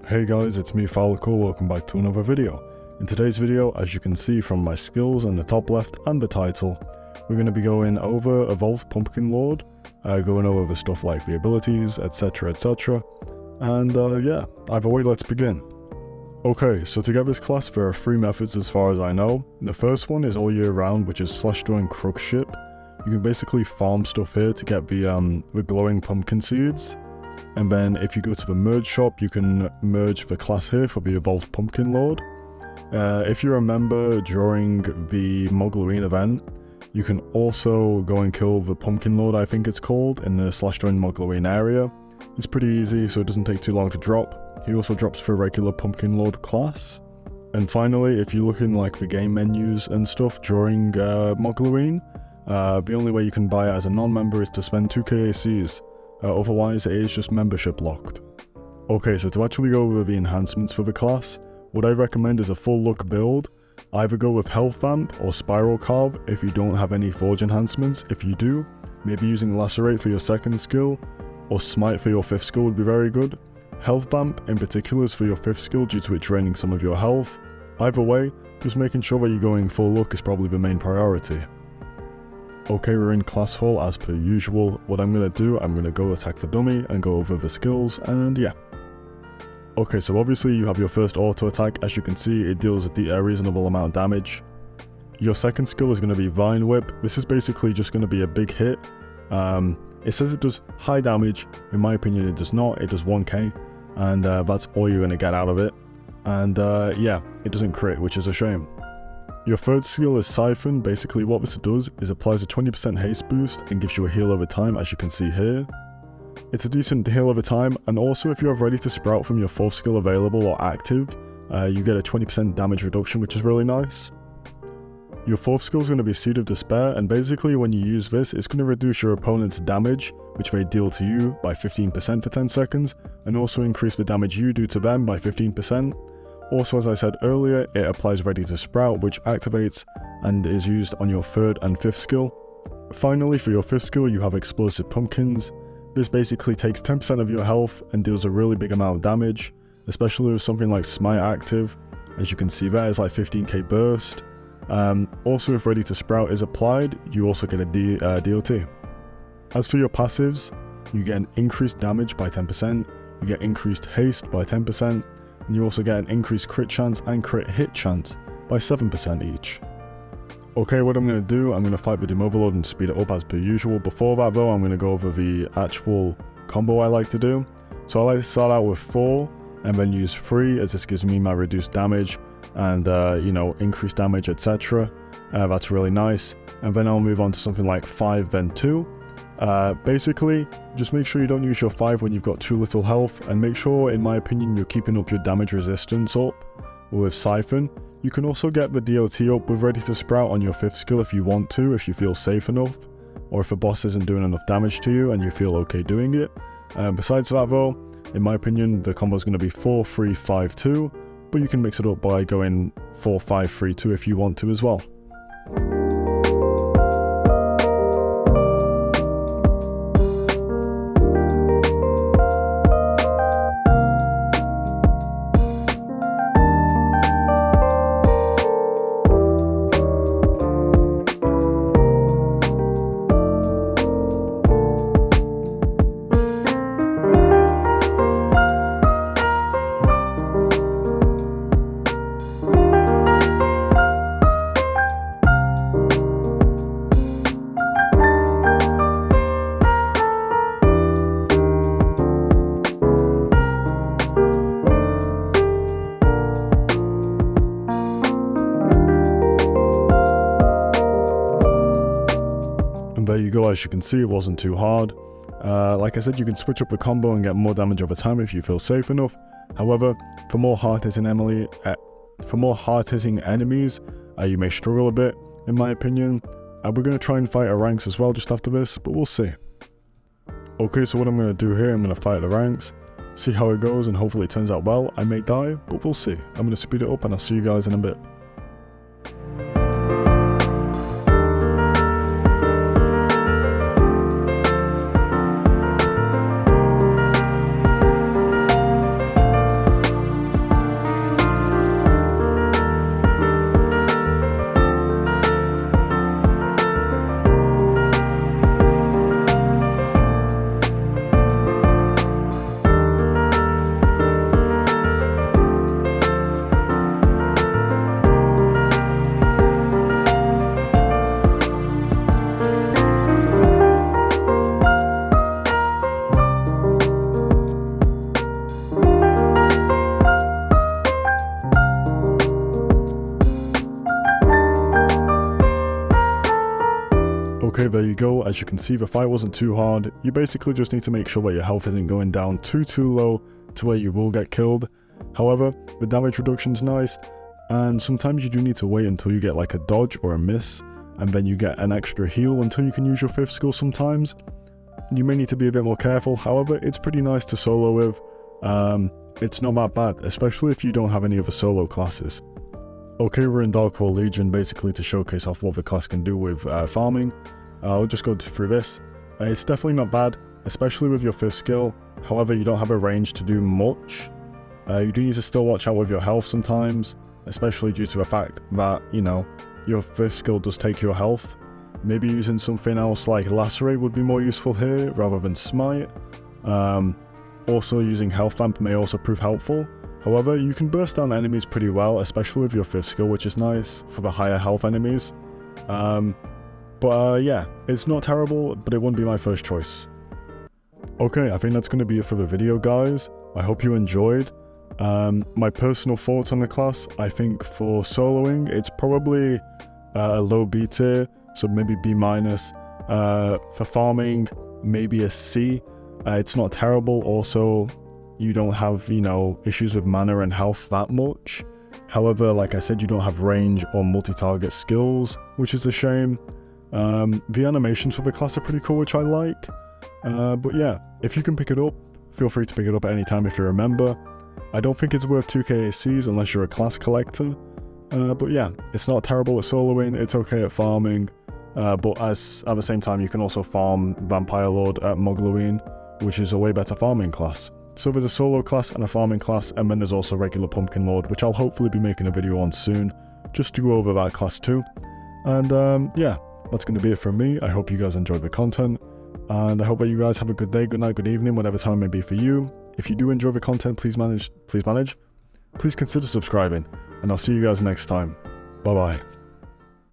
Hey guys, it's me Falco, welcome back to another video. In today's video, as you can see from my skills on the top left and the title, we're going to be going over Evolved Pumpkin Lord, going over the stuff like the abilities, etc, and yeah, either way, let's begin. Okay, so to get this class there are 3 methods as far as I know. The first one is all year round, which is /join Crook Ship. You can basically farm stuff here to get the glowing pumpkin seeds. And then if you go to the merge shop, you can merge the class here for the Evolved Pumpkin Lord. If you remember during the Moglarine event, you can also go and kill the Pumpkin Lord, I think it's called, in the /join Moglarine area. It's pretty easy, so it doesn't take too long to drop. He also drops for regular Pumpkin Lord class. And finally, if you look in like the game menus and stuff during Moglarine, the only way you can buy it as a non-member is to spend 2 KACs. Otherwise, it is just membership locked. Okay, so to actually go over the enhancements for the class, what I recommend is a full look build. Either go with Health Vamp or Spiral Carve if you don't have any Forge enhancements. If you do, maybe using Lacerate for your 2nd skill, or Smite for your 5th skill would be very good. Health Vamp in particular is for your 5th skill due to it draining some of your health. Either way, just making sure that you're going full look is probably the main priority. Okay, we're in class full as per usual. What I'm going to do, I'm going to go attack the dummy and go over the skills, and yeah. Okay, so obviously you have your first auto attack. As you can see, it deals a reasonable amount of damage. Your 2nd skill is going to be Vine Whip. This is basically just going to be a big hit. It says it does high damage. In my opinion, it does not. It does 1k, and that's all you're going to get out of it. And yeah, it doesn't crit, which is a shame. Your 3rd skill is Siphon. Basically what this does is applies a 20% haste boost and gives you a heal over time, as you can see here. It's a decent heal over time, and also if you have Ready to Sprout from your 4th skill available or active, you get a 20% damage reduction, which is really nice. Your 4th skill is going to be Seed of Despair, and basically when you use this, it's going to reduce your opponent's damage, which they deal to you, by 15% for 10 seconds, and also increase the damage you do to them by 15%. Also, as I said earlier, it applies Ready to Sprout, which activates and is used on your 3rd and 5th skill. Finally, for your 5th skill, you have Explosive Pumpkins. This basically takes 10% of your health and deals a really big amount of damage, especially with something like Smite active. As you can see there, it's like 15k burst. Also, if Ready to Sprout is applied, you also get a DOT. As for your passives, you get an increased damage by 10%, you get increased haste by 10%, and you also get an increased crit chance and crit hit chance by 7% each. Okay, what I'm going to do, I'm going to fight the Doom Overlord and speed it up as per usual. Before that though, I'm going to go over the actual combo I like to do. So I like to start out with 4 and then use 3, as this gives me my reduced damage and you know, increased damage, etc. That's really nice. And then I'll move on to something like 5 then 2. Basically, just make sure you don't use your 5 when you've got too little health, and make sure, in my opinion, you're keeping up your damage resistance up with Siphon. You can also get the DOT up with Ready to Sprout on your 5th skill if you want to, if you feel safe enough, or if a boss isn't doing enough damage to you and you feel okay doing it. Besides that though, in my opinion, the combo is going to be 4, 3, 5, 2, but you can mix it up by going 4, 5, 3, 2 if you want to as well. There you go, as you can see, it wasn't too hard. Like I said, you can switch up the combo and get more damage over time if you feel safe enough. However, for more hard-hitting enemies, you may struggle a bit, in my opinion. We're going to try and fight Aranx as well just after this, but we'll see. Okay, so what I'm going to do here, I'm going to fight Aranx, see how it goes, and hopefully it turns out well. I may die, but we'll see. I'm going to speed it up and I'll see you guys in a bit. Okay, there you go. As you can see, the fight wasn't too hard. You basically just need to make sure that your health isn't going down too low to where you will get killed. However, the damage reduction's nice, and sometimes you do need to wait until you get like a dodge or a miss, and then you get an extra heal until you can use your 5th skill sometimes. You may need to be a bit more careful. However, it's pretty nice to solo with. It's not that bad, especially if you don't have any other solo classes. Okay, we're in Dark World Legion basically to showcase off what the class can do with farming. I'll just go through this. It's definitely not bad, especially with your 5th skill. However, you don't have a range to do much. You do need to still watch out with your health sometimes, especially due to the fact that, you know, your 5th skill does take your health. Maybe using something else like Lacerate would be more useful here rather than Smite. Also using Health Vamp may also prove helpful. However, you can burst down enemies pretty well, especially with your 5th skill, which is nice for the higher health enemies. Yeah, it's not terrible, but it wouldn't be my first choice. Okay, I think that's going to be it for the video, guys. I hope you enjoyed. My personal thoughts on the class, I think for soloing, it's probably a low B tier, so maybe B-. For farming, maybe a C. It's not terrible. Also, you don't have, you know, issues with mana and health that much. However, like I said, you don't have range or multi-target skills, which is a shame. The animations for the class are pretty cool, which I like. But yeah, if you can pick it up, feel free to pick it up at any time if you're a member. I don't think it's worth 2k ACs unless you're a class collector. But yeah, it's not terrible at soloing, it's okay at farming. But at the same time, you can also farm Vampire Lord at Mogluine, which is a way better farming class. So there's a solo class and a farming class, and then there's also regular Pumpkin Lord, which I'll hopefully be making a video on soon, just to go over that class too. And yeah, that's going to be it from me. I hope you guys enjoyed the content, and I hope that you guys have a good day, good night, good evening, whatever time it may be for you. If you do enjoy the content, please consider subscribing, and I'll see you guys next time. Bye bye.